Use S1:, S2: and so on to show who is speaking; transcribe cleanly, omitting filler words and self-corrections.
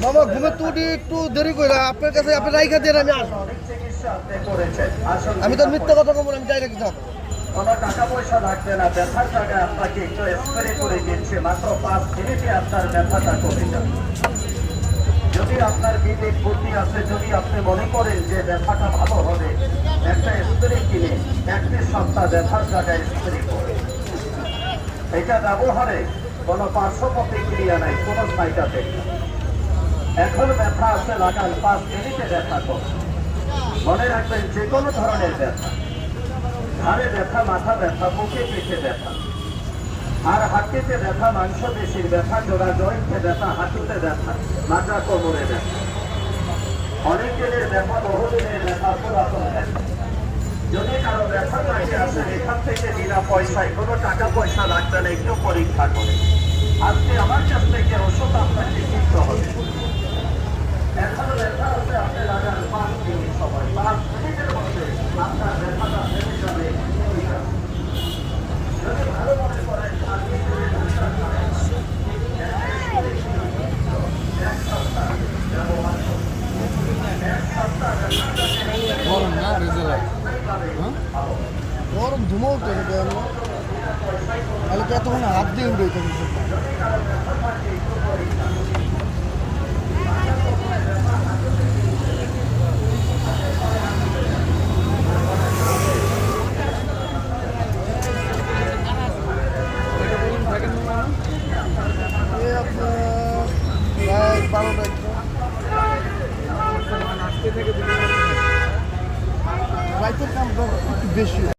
S1: মামা ঘুমে তুটি একটু দেরি করে আপনার কাছে আপনি রাইখা দেন আমি আসবো। আমি তো মিথ্যা কথা বলবো আমি যাই রাখি থাকবো।
S2: কোনো টাকা পয়সা লাগবে না, ব্যথার জায়গায় আপনাকে একটু স্প্রে করে দিচ্ছে, মাত্র 5 মিনিটে আপনার ব্যথাটা কমে যাবে। যদি আপনার বিবেক বুদ্ধি আছে, যদি আপনি মনে করেন যে ব্যথাটা ভালো হবে, একটা স্প্রে কিনে 1 সপ্তাহ ব্যথার জায়গায় স্প্রে করে, এটা ব্যবহারে কোনো পার্শ্ব প্রতিক্রিয়া নাই, কোনো সাইড এফেক্ট নেই। এখন ব্যথা আছে লাগান, 5 মিনিটে ব্যথা কমে। মনে রাখবেন, যে কোনো ধরনের ব্যথা, ঘাড়ে ব্যথা, মাথা ব্যথা, বুকে পিঠে ব্যথা, আর হাঁটুতে ব্যথা, মাংস পেশির ব্যথা, জোড়া জয়েন্টে ব্যথা, হাঁটুতে ব্যথা, মাথা কোমরে ব্যথা, অনেক দিনের ব্যথা, বহুদিনের ব্যথা, পুরাতন ব্যথা। যদি কারো ব্যথা লাগে আসেন, এখান থেকে বিনা পয়সায়, কোনো টাকা পয়সা লাগবে না, একটু পরীক্ষা করে আজকে আমার কাছ থেকে ওষুধ আপনাকে কিনতে হবে। এখনো ব্যথা আছে, আপনি লাগান 5 মিনিট সময়, 5 মিনিটের মধ্যে আপনার ব্যথাটা থেমে যাবে। যদি ভালো মনে করেন,
S1: গরম না রেজাল্ট গরম ধুমো উঠে তাহলে এতক্ষণ হাত দিয়ে উঠে আপনার 12টা রাইতের কামটা একটু বেশি।